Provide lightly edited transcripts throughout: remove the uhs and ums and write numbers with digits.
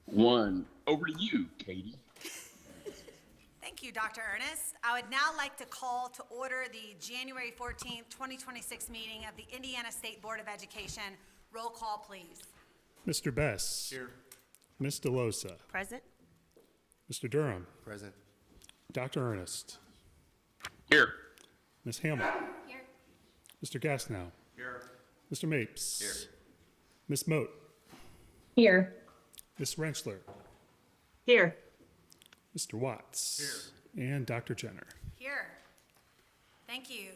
1. Over to you, Katie. Thank you, Dr. Ernest. I would now like to call to order the January 14th, 2026 meeting of the Indiana State Board of Education. Roll call, please. Mr. Bess. Here. Ms. DeLosa. Present. Mr. Durham. Present. Dr. Ernest. Here. Ms. Hamill. Here. Mr. Gassnow. Here. Mr. Mapes. Here. Ms. Moat. Here. Ms. Rentschler. Here. Mr. Watts. Here. And Dr. Jenner. Here. Thank you.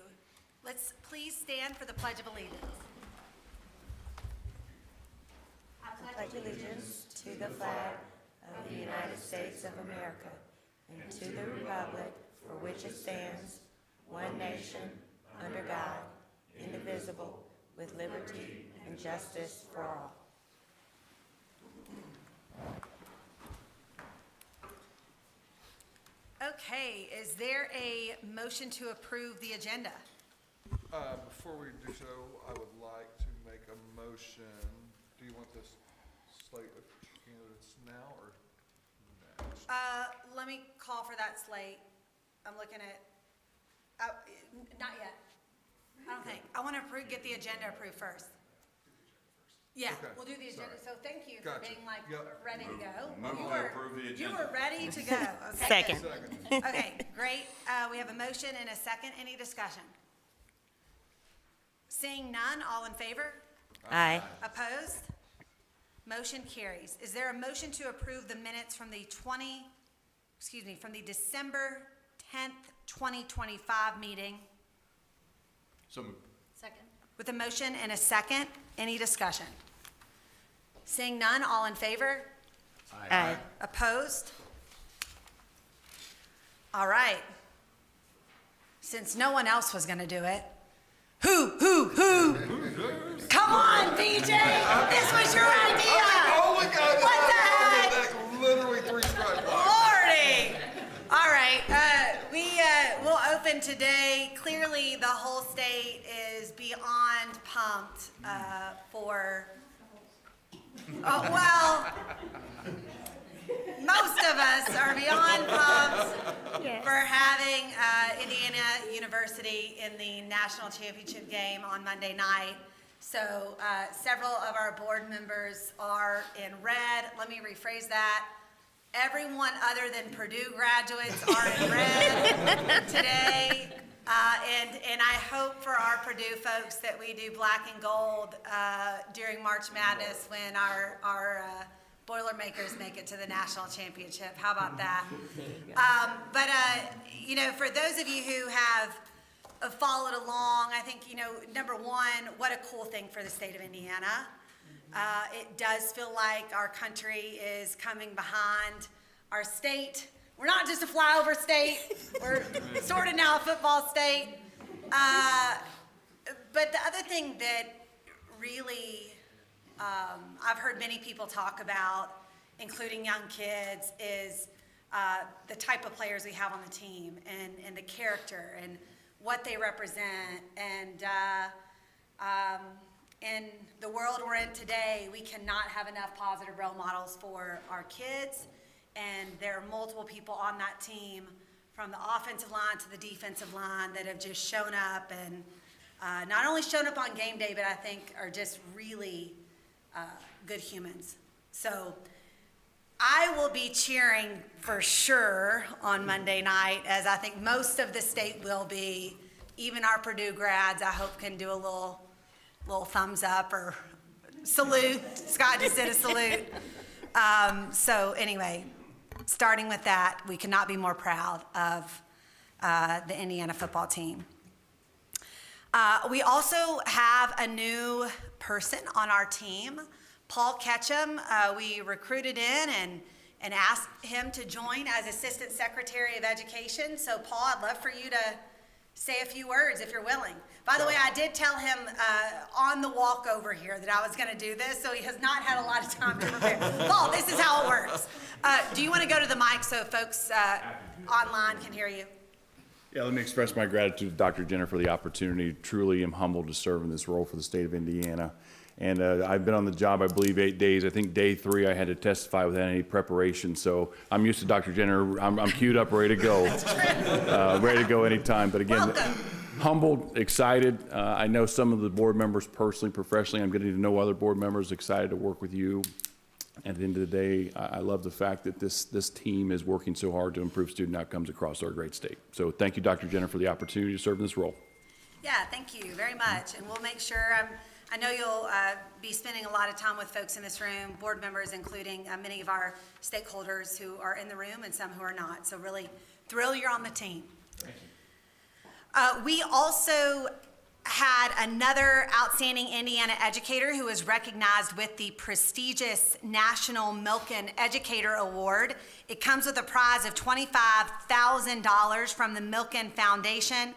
Let's please stand for the Pledge of Allegiance. I pledge allegiance to the flag of the United States of America and to the republic for which it stands, one nation, under God, indivisible, with liberty and justice for all. Okay, is there a motion to approve the agenda? Before we do so, I would like to make a motion. Do you want this slate of candidates now or next? Let me call for that slate. I'm looking at, not yet. I don't think. I want to get the agenda approved first. Yeah, Okay, we'll do the agenda. sorry. So thank you for Gotcha. being like Yep. ready to go. Move You to were- approve the You agenda. were ready to go. Okay, Second. Second. good. Okay, great. We have a motion and a second. Any discussion? Seeing none, all in favor? Aye. Opposed? Motion carries. Is there a motion to approve the minutes from the from the December 10th, 2025 meeting? So moved. Second. With a motion and a second, any discussion? Seeing none, all in favor? Aye. Opposed? All right. Since no one else was gonna do it, who? Come on, BJ, this was your idea. Oh my God! What the heck? That's literally 3 strikes. Lordy. All right, we'll open today. Clearly, the whole state is beyond pumped for, most of us are beyond pumped for having Indiana University in the national championship game on Monday night. So several of our board members are in red. Let me rephrase that. Everyone other than Purdue graduates are in red today. And I hope for our Purdue folks that we do black and gold during March Madness when our Boilermakers make it to the national championship. How about that? For those of you who have followed along, I think, number one, what a cool thing for the state of Indiana. It does feel like our country is coming behind our state. We're not just a flyover state. We're sort of now a football state. But the other thing that really I've heard many people talk about, including young kids, is the type of players we have on the team and the character and what they represent. And in the world we're in today, we cannot have enough positive role models for our kids. And there are multiple people on that team, from the offensive line to the defensive line, that have just shown up and not only shown up on game day, but I think are just really good humans. So I will be cheering for sure on Monday night, as I think most of the state will be. Even our Purdue grads, I hope, can do a little thumbs up or salute. Scott just did a salute. So anyway, starting with that, we cannot be more proud of the Indiana football team. We also have a new person on our team, Paul Ketchum. We recruited in and asked him to join as Assistant Secretary of Education. So Paul, I'd love for you to say a few words if you're willing. By the way, I did tell him on the walk over here that I was going to do this, so he has not had a lot of time to prepare. Paul, this is how it works. Do you want to go to the mic so folks online can hear you? Yeah, let me express my gratitude to Dr. Jenner for the opportunity. Truly am humbled to serve in this role for the state of Indiana. And I've been on the job, I believe, 8 days. I think day 3 I had to testify without any preparation. So I'm used to Dr. Jenner. I'm queued up, ready to go. Ready to go anytime. But again, Welcome. humbled, excited. I know some of the board members personally, professionally. I'm getting to know other board members, excited to work with you. At the end of the day, I love the fact that this team is working so hard to improve student outcomes across our great state. So thank you, Dr. Jenner, for the opportunity to serve in this role. Yeah, thank you very much, and we'll make sure, I know you'll be spending a lot of time with folks in this room, board members, including many of our stakeholders who are in the room and some who are not, so really thrilled you're on the team. Thank you. We also had another outstanding Indiana educator who was recognized with the prestigious National Milken Educator Award. It comes with a prize of $25,000 from the Milken Foundation.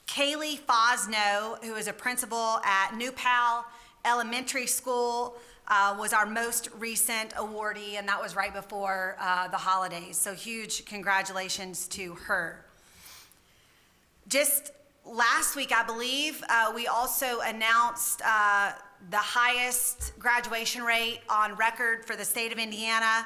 Kaylee Fosno, who is a principal at New Pal Elementary School, was our most recent awardee, and that was right before the holidays. So huge congratulations to her. Just last week, I believe, we also announced the highest graduation rate on record for the state of Indiana.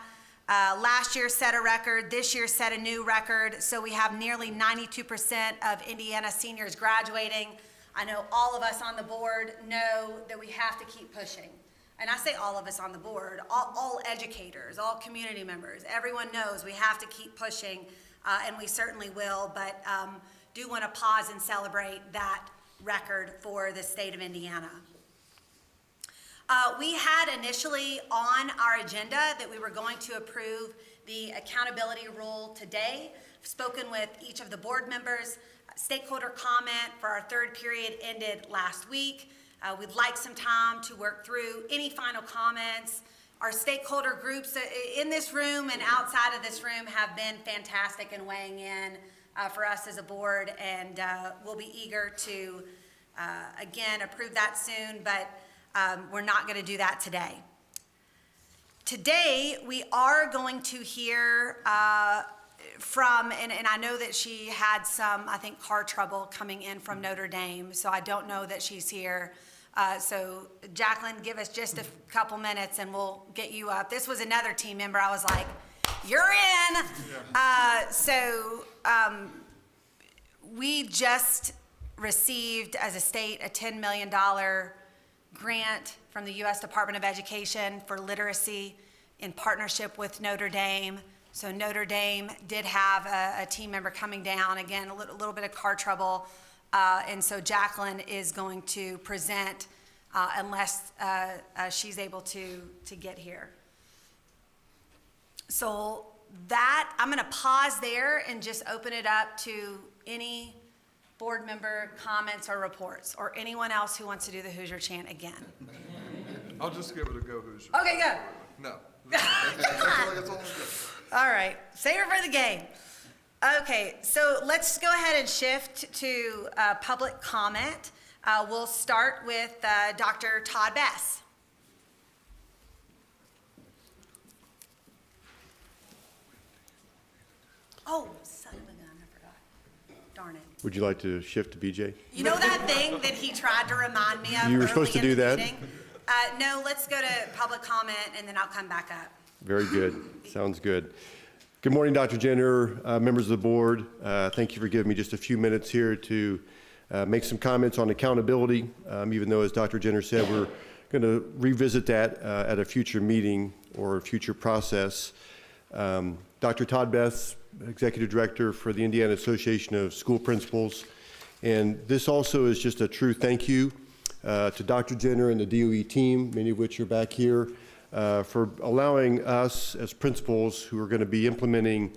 Last year set a record, this year set a new record, so we have nearly 92% of Indiana seniors graduating. I know all of us on the board know that we have to keep pushing. And I say all of us on the board, all educators, all community members, everyone knows we have to keep pushing, and we certainly will, but do want to pause and celebrate that record for the state of Indiana. We had initially on our agenda that we were going to approve the accountability rule today. I've spoken with each of the board members. Stakeholder comment for our third period ended last week. We'd like some time to work through any final comments. Our stakeholder groups in this room and outside of this room have been fantastic in weighing in for us as a board, and we'll be eager to, again, approve that soon, but we're not going to do that today. Today, we are going to hear from, and I know that she had some, I think, car trouble coming in from Notre Dame, so I don't know that she's here. So Jacqueline, give us just a couple minutes and we'll get you up. This was another team member. I was like, you're in. We just received as a state a $10 million grant from the U.S. Department of Education for literacy in partnership with Notre Dame. So Notre Dame did have a team member coming down, again, a little bit of car trouble. And so Jacqueline is going to present unless she's able to get here. So that, I'm gonna pause there and just open it up to any board member comments or reports, or anyone else who wants to do the Hoosier chant again. I'll just give it a go, Hoosier. Okay, go. No. That's all good. All right, save it for the game. Okay, so let's go ahead and shift to public comment. We'll start with Dr. Todd Bess. Oh, son of a gun, I forgot. Darn it. Would you like to shift to BJ? You know that thing that he tried to remind me of? You were supposed to early in do the that? meeting? No, let's go to public comment and then I'll come back up. Very good. Sounds good. Good morning, Dr. Jenner, members of the board. Thank you for giving me just a few minutes here to make some comments on accountability, even though, as Dr. Jenner said, we're going to revisit that at a future meeting or a future process. Dr. Todd Bess, Executive Director for the Indiana Association of School Principals. And this also is just a true thank you to Dr. Jenner and the DOE team, many of which are back here, for allowing us as principals who are going to be implementing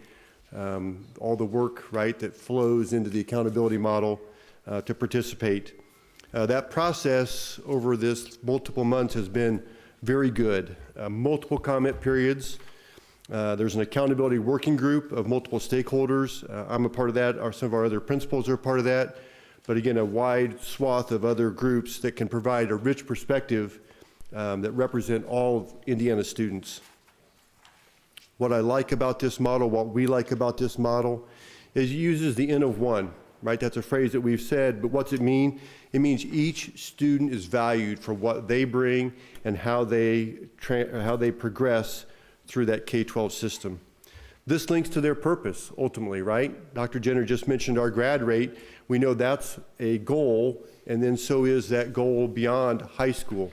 all the work, right, that flows into the accountability model to participate. That process over this multiple months has been very good. Multiple comment periods. There's an accountability working group of multiple stakeholders. I'm a part of that. Some of our other principals are a part of that. But again, a wide swath of other groups that can provide a rich perspective that represent all of Indiana students. What I like about this model, what we like about this model, is it uses the N of one. right? That's a phrase that we've said, but what's it mean? It means each student is valued for what they bring and how they progress through that K-12 system. This links to their purpose, ultimately, right? Dr. Jenner just mentioned our grad rate. We know that's a goal, and then so is that goal beyond high school.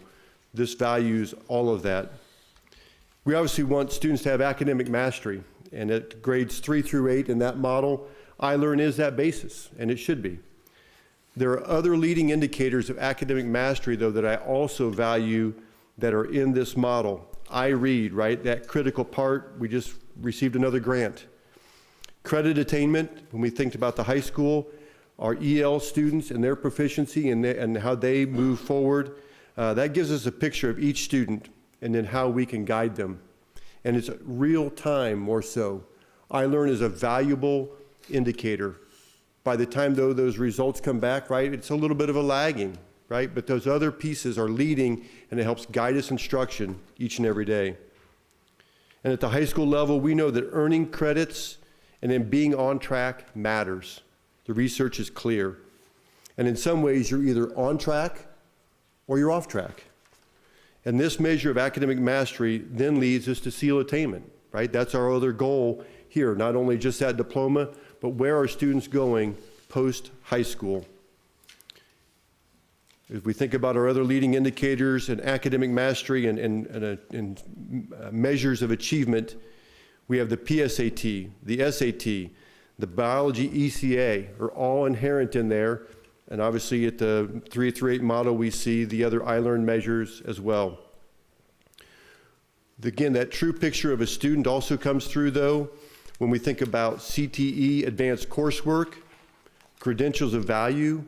This values all of that. We obviously want students to have academic mastery, and at grades 3 through 8 in that model, iLearn is that basis, and it should be. There are other leading indicators of academic mastery, though, that I also value that are in this model. iRead, right? That critical part, we just received another grant. Credit attainment, when we think about the high school, our EL students and their proficiency and how they move forward, that gives us a picture of each student and then how we can guide them. And it's real time more so. iLearn is a valuable indicator. By the time, though, those results come back, right, it's a little bit of a lagging, right? But those other pieces are leading, and it helps guide us instruction each and every day. And at the high school level, we know that earning credits and then being on track matters. The research is clear. And in some ways, you're either on track or you're off track. And this measure of academic mastery then leads us to SEAL attainment, right? That's our other goal here, not only just that diploma, but where are students going post-high school? If we think about our other leading indicators and academic mastery and measures of achievement, we have the PSAT, the SAT, the biology ECA are all inherent in there. And obviously at the 3 through 8 model, we see the other iLearn measures as well. Again, that true picture of a student also comes through, though, when we think about CTE advanced coursework, credentials of value,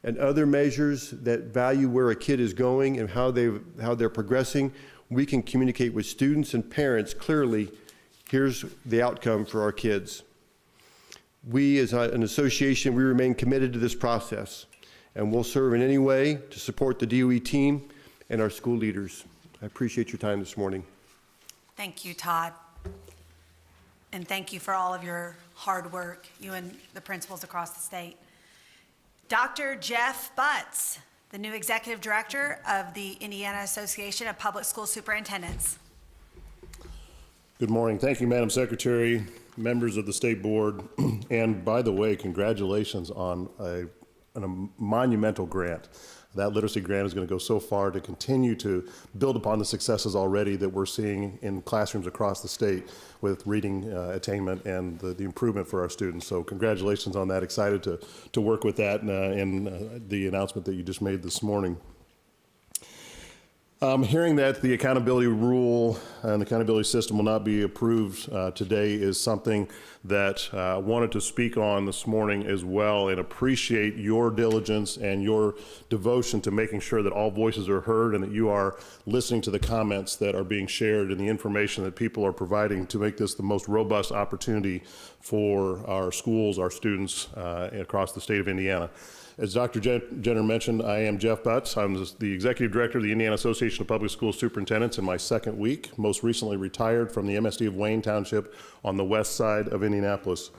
and other measures that value where a kid is going and how they're progressing. We can communicate with students and parents clearly, here's the outcome for our kids. We, as an association, we remain committed to this process, and we'll serve in any way to support the DOE team and our school leaders. I appreciate your time this morning. Thank you, Todd. And thank you for all of your hard work, you and the principals across the state. Dr. Jeff Butts, the new Executive Director of the Indiana Association of Public School Superintendents. Good morning. Thank you, Madam Secretary, members of the State Board, and by the way, congratulations on a monumental grant. That literacy grant is going to go so far to continue to build upon the successes already that we're seeing in classrooms across the state with reading attainment and the improvement for our students. So congratulations on that. Excited to work with that and the announcement that you just made this morning. Hearing that the accountability rule and the accountability system will not be approved today is something that I wanted to speak on this morning as well, and appreciate your diligence and your devotion to making sure that all voices are heard and that you are listening to the comments that are being shared and the information that people are providing to make this the most robust opportunity for our schools, our students across the state of Indiana. As Dr. Jenner mentioned, I am Jeff Butts. I'm the Executive Director of the Indiana Association of Public School Superintendents in my second week, most recently retired from the MSD of Wayne Township on the west side of Indianapolis.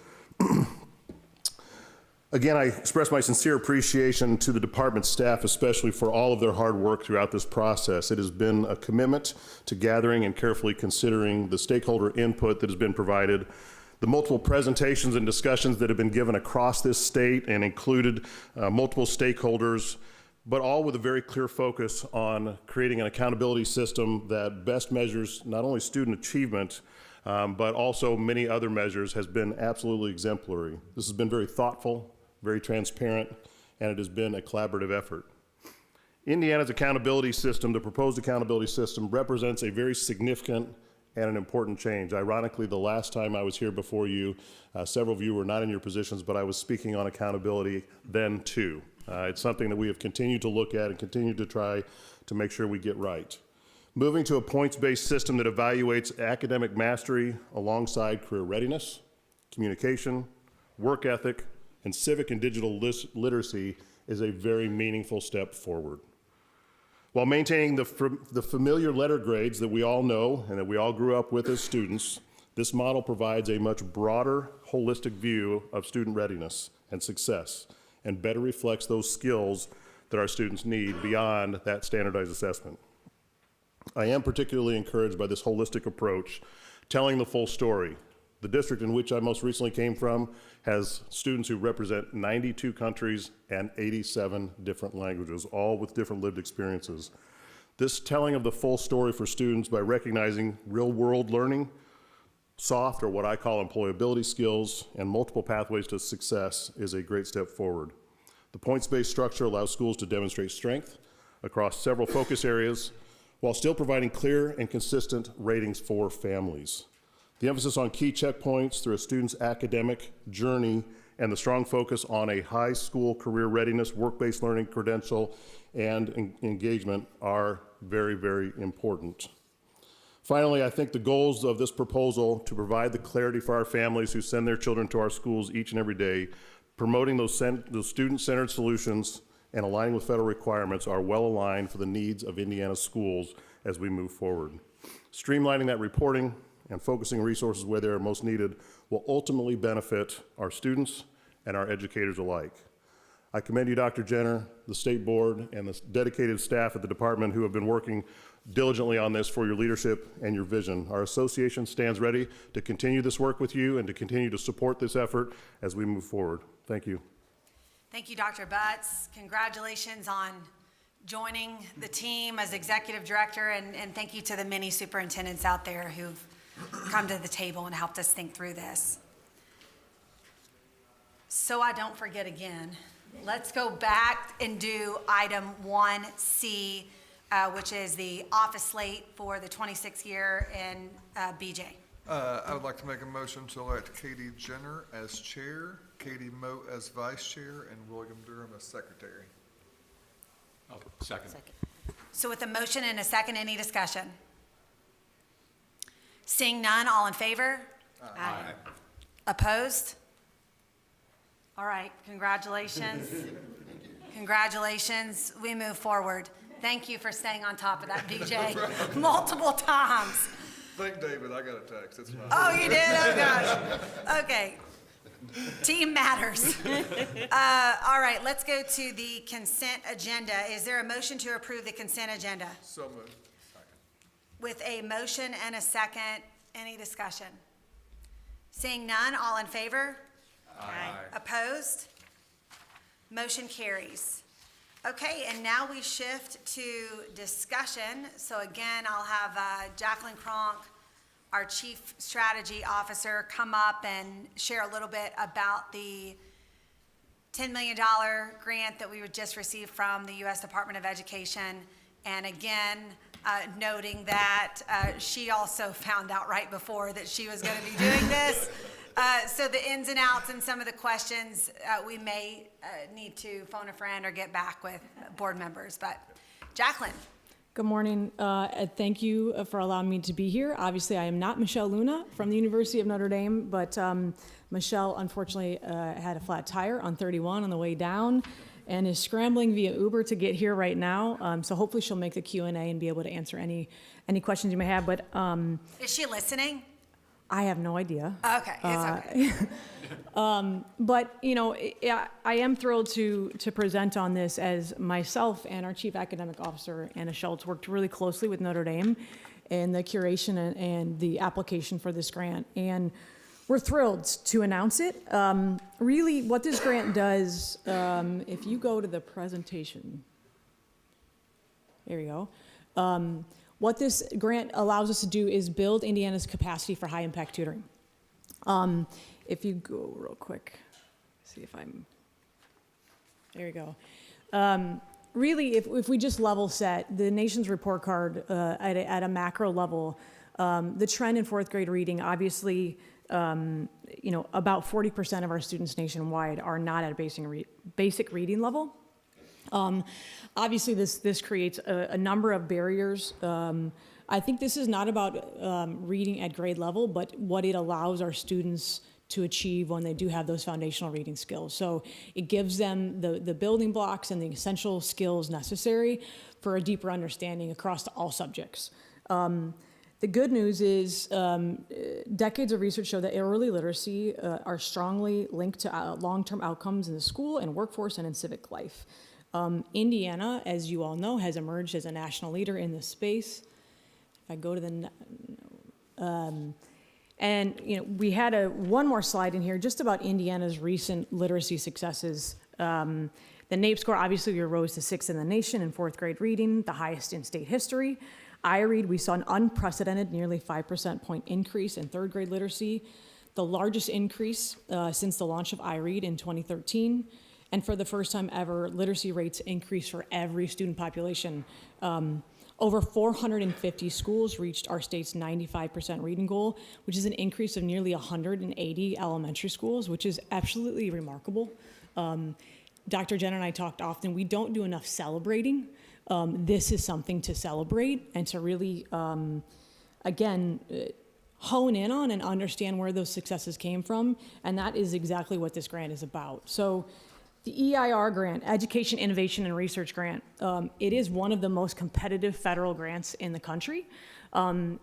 Again, I express my sincere appreciation to the department staff, especially for all of their hard work throughout this process. It has been a commitment to gathering and carefully considering the stakeholder input that has been provided, the multiple presentations and discussions that have been given across this state and included multiple stakeholders, but all with a very clear focus on creating an accountability system that best measures not only student achievement, but also many other measures, has been absolutely exemplary. This has been very thoughtful, very transparent, and it has been a collaborative effort. Indiana's accountability system, the proposed accountability system, represents a very significant and an important change. Ironically, the last time I was here before you, several of you were not in your positions, but I was speaking on accountability then too. It's something that we have continued to look at and continue to try to make sure we get right. Moving to a points-based system that evaluates academic mastery alongside career readiness, communication, work ethic, and civic and digital literacy is a very meaningful step forward. While maintaining the familiar letter grades that we all know and that we all grew up with as students, this model provides a much broader, holistic view of student readiness and success, and better reflects those skills that our students need beyond that standardized assessment. I am particularly encouraged by this holistic approach, telling the full story. The district in which I most recently came from has students who represent 92 countries and 87 different languages, all with different lived experiences. This telling of the full story for students by recognizing real-world learning, soft or what I call employability skills, and multiple pathways to success is a great step forward. The points-based structure allows schools to demonstrate strength across several focus areas while still providing clear and consistent ratings for families. The emphasis on key checkpoints through a student's academic journey and the strong focus on a high school career readiness, work-based learning credential, and engagement are very, very important. Finally, I think the goals of this proposal to provide the clarity for our families who send their children to our schools each and every day, promoting those student-centered solutions and aligning with federal requirements are well aligned for the needs of Indiana schools as we move forward. Streamlining that reporting and focusing resources where they are most needed will ultimately benefit our students and our educators alike. I commend you, Dr. Jenner, the State Board, and the dedicated staff at the department who have been working diligently on this for your leadership and your vision. Our association stands ready to continue this work with you and to continue to support this effort as we move forward. Thank you. Thank you, Dr. Butts. Congratulations on joining the team as executive director, and thank you to the many superintendents out there who've come to the table and helped us think through this. So I don't forget again, let's go back and do item 1C, which is the office slate for the 26th year in BJ. I would like to make a motion to elect Katie Jenner as chair, Katie Moe as vice chair, and William Durham as secretary. Oh, second. So with a motion and a second, any discussion? Seeing none, all in favor? Aye. Opposed? All right, congratulations. Congratulations, we move forward. Thank you for staying on top of that, BJ, multiple times. Thank David, I got a text, it's fine. Oh, you did? Oh, gosh. Okay. Team matters. All right, let's go to the consent agenda. Is there a motion to approve the consent agenda? So moved. With a motion and a second, any discussion? Seeing none, all in favor? Aye. Opposed? Motion carries. Okay, and now we shift to discussion. So again, I'll have Jacqueline Cronk, our Chief Strategy Officer, come up and share a little bit about the $10 million grant that we just received from the U.S. Department of Education. And again, noting that she also found out right before that she was going to be doing this. So the ins and outs and some of the questions, we may need to phone a friend or get back with board members. But Jacqueline. Good morning. Thank you for allowing me to be here. Obviously, I am not Michelle Luna from the University of Notre Dame, but Michelle unfortunately had a flat tire on 31 on the way down and is scrambling via Uber to get here right now. So hopefully she'll make the Q&A and be able to answer any questions you may have. But is she listening? I have no idea. Okay, it's okay. But, you know, I am thrilled to present on this as myself and our Chief Academic Officer, Anna Schultz, worked really closely with Notre Dame in the curation and the application for this grant. And we're thrilled to announce it. Really, what this grant does, if you go to the presentation, there you go. What this grant allows us to do is build Indiana's capacity for high-impact tutoring. If you go real quick, see if I'm, there you go. Really, if we just level set, the nation's report card at a macro level, the trend in fourth grade reading, obviously, you know, about 40% of our students nationwide are not at a basic reading level. Obviously, this creates a number of barriers. I think this is not about reading at grade level, but what it allows our students to achieve when they do have those foundational reading skills. So it gives them the building blocks and the essential skills necessary for a deeper understanding across all subjects. The good news is decades of research show that early literacy are strongly linked to long-term outcomes in the school and workforce and in civic life. Indiana, as you all know, has emerged as a national leader in this space. If I go to the, and you know, we had one more slide in here just about Indiana's recent literacy successes. The NAEP score, obviously, we rose to 6th in the nation in 4th grade reading, the highest in state history. iRead, we saw an unprecedented nearly 5% point increase in 3rd grade literacy, the largest increase since the launch of iRead in 2013. And for the first time ever, literacy rates increased for every student population. Over 450 schools reached our state's 95% reading goal, which is an increase of nearly 180 elementary schools, which is absolutely remarkable. Dr. Jenner and I talked often, we don't do enough celebrating. This is something to celebrate and to really, again, hone in on and understand where those successes came from, and that is exactly what this grant is about. So the EIR grant, Education, Innovation, and Research Grant, it is one of the most competitive federal grants in the country.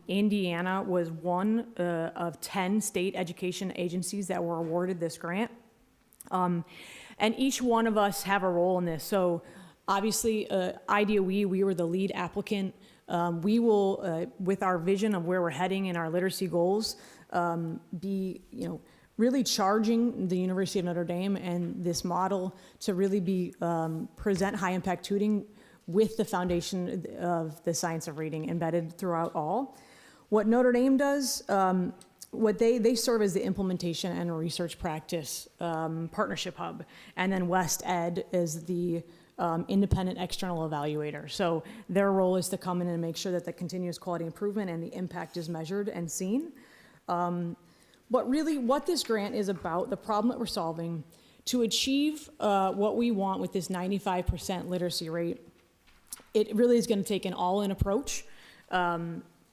Indiana was one of 10 state education agencies that were awarded this grant. And each one of us have a role in this. So obviously, IDOE, we were the lead applicant. We will, with our vision of where we're heading and our literacy goals, be, really charging the University of Notre Dame and this model to really be present high impact tutoring with the foundation of the science of reading embedded throughout all. What Notre Dame does, what they serve as the implementation and research practice partnership hub, and then West Ed is the independent external evaluator. So their role is to come in and make sure that the continuous quality improvement and the impact is measured and seen. But really what this grant is about, the problem that we're solving, to achieve what we want with this 95% literacy rate, it really is going to take an all-in approach.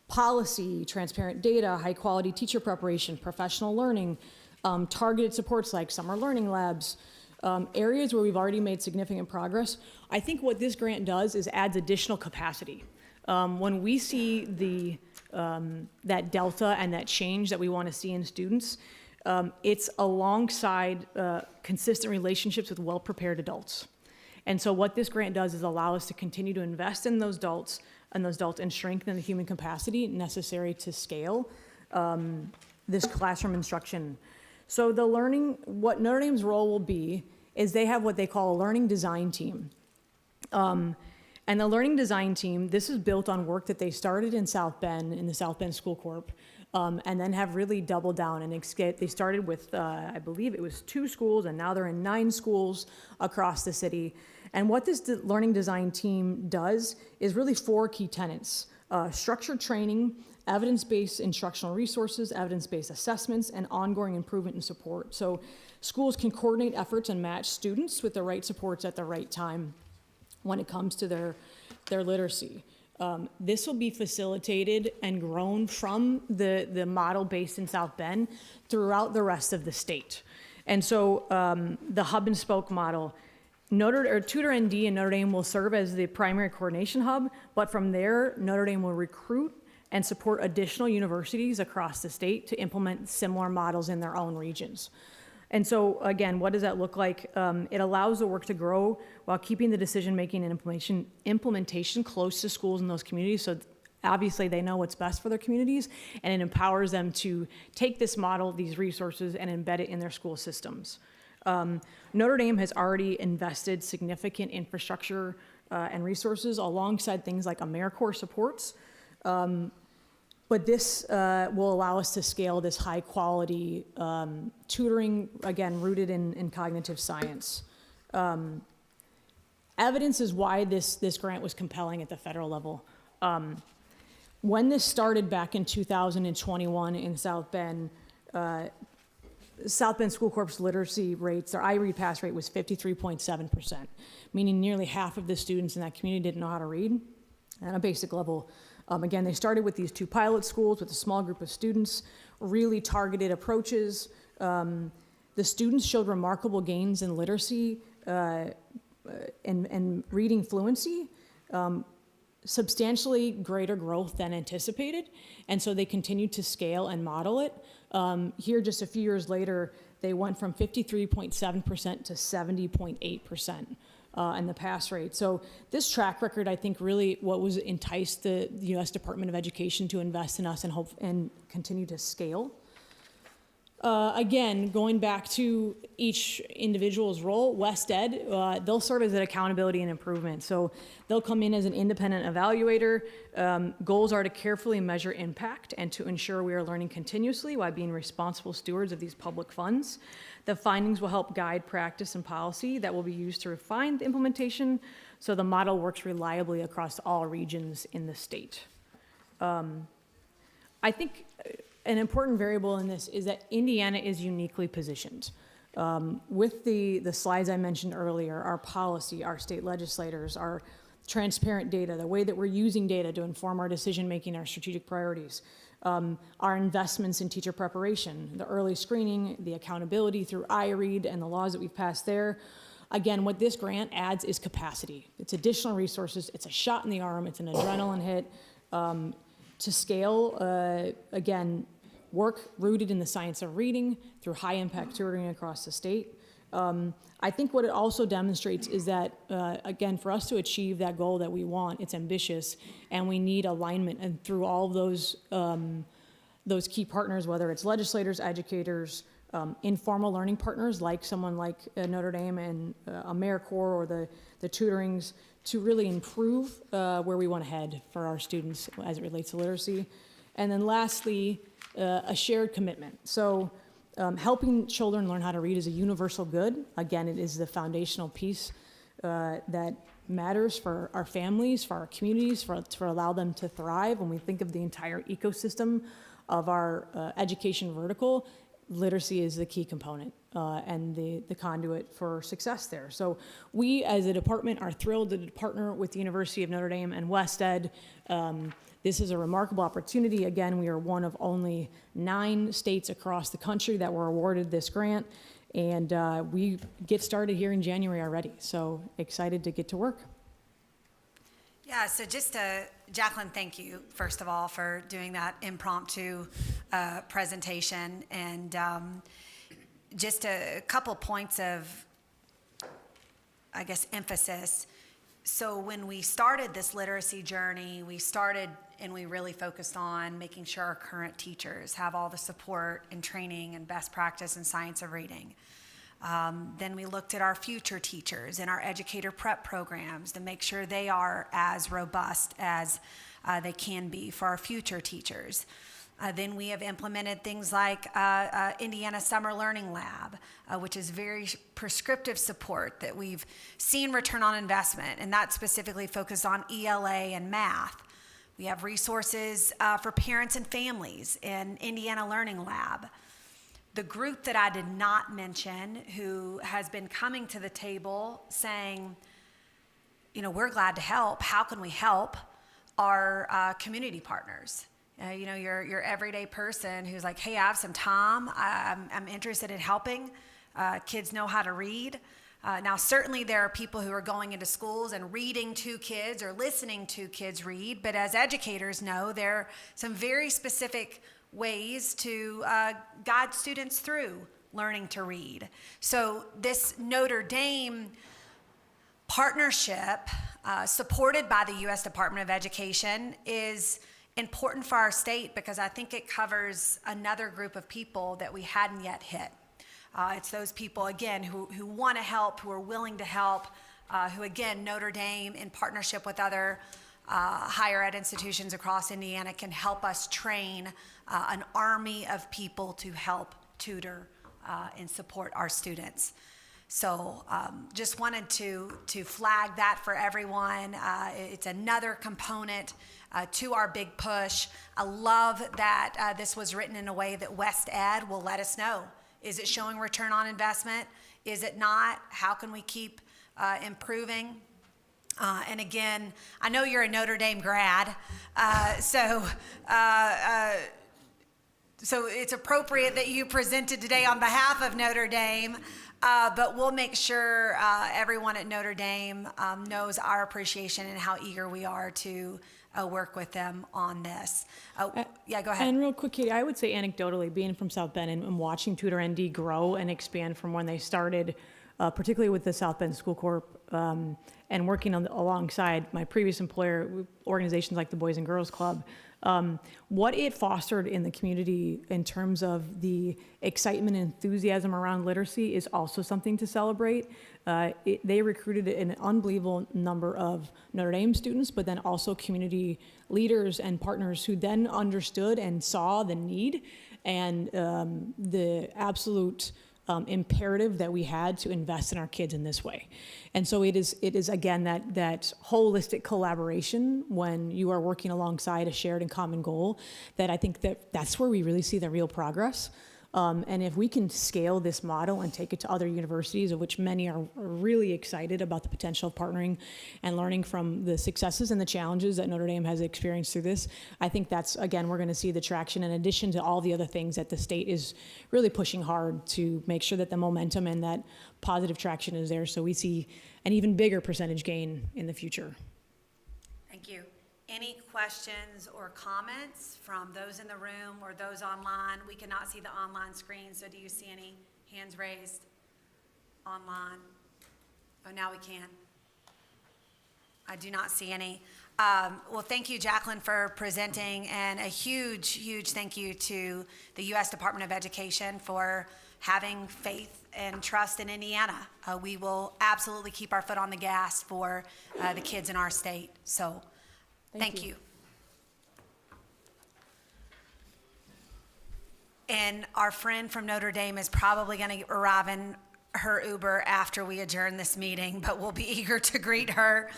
Policy, transparent data, high quality teacher preparation, professional learning, targeted supports like summer learning labs, areas where we've already made significant progress. I think what this grant does is adds additional capacity. When we see that delta and that change that we want to see in students, it's alongside consistent relationships with well-prepared adults. And so what this grant does is allow us to continue to invest in those adults and strengthen the human capacity necessary to scale this classroom instruction. So what Notre Dame's role will be is they have what they call a learning design team. And the learning design team, this is built on work that they started in South Bend, in the South Bend School Corp, and then have really doubled down. And they started with, I believe it was 2 schools, and now they're in 9 schools across the city. And what this learning design team does is really 4 key tenets: structured training, evidence-based instructional resources, evidence-based assessments, and ongoing improvement and support. So schools can coordinate efforts and match students with the right supports at the right time when it comes to their literacy. This will be facilitated and grown from the model based in South Bend throughout the rest of the state. And so the hub and spoke model, Tutor ND and Notre Dame will serve as the primary coordination hub, but from there, Notre Dame will recruit and support additional universities across the state to implement similar models in their own regions. And so again, what does that look like? It allows the work to grow while keeping the decision-making and implementation close to schools in those communities. So obviously they know what's best for their communities, and it empowers them to take this model, these resources, and embed it in their school systems. Notre Dame has already invested significant infrastructure and resources alongside things like AmeriCorps supports. But this will allow us to scale this high quality tutoring, again, rooted in cognitive science. Evidence is why this grant was compelling at the federal level. When this started back in 2021 in South Bend School Corp's literacy rates, their iRead pass rate was 53.7%, meaning nearly half of the students in that community didn't know how to read at a basic level. Again, they started with these 2 pilot schools with a small group of students, really targeted approaches. The students showed remarkable gains in literacy and reading fluency. substantially greater growth than anticipated, and so they continued to scale and model it. Here, just a few years later, they went from 53.7% to 70.8% in the pass rate. So this track record, I think, really what was enticed the U.S. Department of Education to invest in us and hope and continue to scale. Again, going back to each individual's role, West Ed, they'll serve as an accountability and improvement. So they'll come in as an independent evaluator. Goals are to carefully measure impact and to ensure we are learning continuously while being responsible stewards of these public funds. The findings will help guide practice and policy that will be used to refine the implementation so the model works reliably across all regions in the state. I think an important variable in this is that Indiana is uniquely positioned. With the slides I mentioned earlier, our policy, our state legislators, our transparent data, the way that we're using data to inform our decision-making, our strategic priorities, our investments in teacher preparation, the early screening, the accountability through iRead and the laws that we've passed there. Again, what this grant adds is capacity. It's additional resources, it's a shot in the arm, it's an adrenaline hit to scale, again, work rooted in the science of reading through high-impact tutoring across the state. I think what it also demonstrates is that, again, for us to achieve that goal that we want, it's ambitious, and we need alignment. And through all of those key partners, whether it's legislators, educators, informal learning partners, like someone like Notre Dame and AmeriCorps or the tutorings, to really improve where we want to head for our students as it relates to literacy. And then lastly, a shared commitment. So helping children learn how to read is a universal good. Again, it is the foundational piece that matters for our families, for our communities, for allow them to thrive. When we think of the entire ecosystem of our education vertical, literacy is the key component and the conduit for success there. So we as a department are thrilled to partner with the University of Notre Dame and West Ed. This is a remarkable opportunity. Again, we are one of only 9 states across the country that were awarded this grant, and we get started here in January already. So excited to get to work. Yeah, so Jacqueline, thank you, first of all, for doing that impromptu presentation. And just a couple points of, I guess, emphasis. So when we started this literacy journey, we really focused on making sure our current teachers have all the support and training and best practice in science of reading. Then we looked at our future teachers and our educator prep programs to make sure they are as robust as they can be for our future teachers. Then we have implemented things like Indiana Summer Learning Lab, which is very prescriptive support that we've seen return on investment, and that's specifically focused on ELA and math. We have resources for parents and families in Indiana Learning Lab. The group that I did not mention, who has been coming to the table saying, we're glad to help, how can we help, are community partners. Your everyday person who's like, hey, I have some time, I'm interested in helping. Kids know how to read. Now, certainly there are people who are going into schools and reading to kids or listening to kids read, but as educators know, there are some very specific ways to guide students through learning to read. So this Notre Dame partnership, supported by the U.S. Department of Education, is important for our state because I think it covers another group of people that we hadn't yet hit. It's those people, again, who want to help, who are willing to help, who, again, Notre Dame, in partnership with other higher ed institutions across Indiana, can help us train an army of people to help tutor and support our students. So just wanted to flag that for everyone. It's another component to our big push. I love that this was written in a way that West Ed will let us know. Is it showing return on investment? Is it not? How can we keep improving? And again, I know you're a Notre Dame grad, so so it's appropriate that you presented today on behalf of Notre Dame, but we'll make sure everyone at Notre Dame knows our appreciation and how eager we are to work with them on this. Yeah, go ahead. And real quick, Katie, I would say anecdotally, being from South Bend and watching Tutor ND grow and expand from when they started, particularly with the South Bend School Corp, and working alongside my previous employer, organizations like the Boys and Girls Club, what it fostered in the community in terms of the excitement and enthusiasm around literacy is also something to celebrate. They recruited an unbelievable number of Notre Dame students, but then also community leaders and partners who then understood and saw the need and the absolute imperative that we had to invest in our kids in this way. And so it is again, that holistic collaboration when you are working alongside a shared and common goal, that I think that's where we really see the real progress. And if we can scale this model and take it to other universities, of which many are really excited about the potential of partnering and learning from the successes and the challenges that Notre Dame has experienced through this, I think that's, again, we're going to see the traction in addition to all the other things that the state is really pushing hard to make sure that the momentum and that positive traction is there, so we see an even bigger percentage gain in the future. Thank you. Any questions or comments from those in the room or those online? We cannot see the online screen, so do you see any hands raised online? Oh, now we can. I do not see any. Well, thank you, Jacqueline, for presenting, and a huge, huge thank you to the U.S. Department of Education for having faith and trust in Indiana. We will absolutely keep our foot on the gas for the kids in our state. So thank you. And our friend from Notre Dame is probably going to arrive in her Uber after we adjourn this meeting, but we'll be eager to greet her.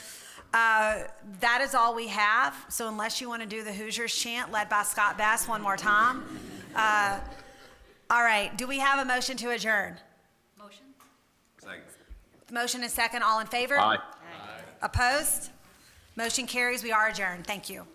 That is all we have. So unless you want to do the Hoosiers chant led by Scott Bass one more time. All right. Do we have a motion to adjourn? Motion? Second. Motion is second. All in favor? Aye. Opposed? Motion carries. We are adjourned. Thank you.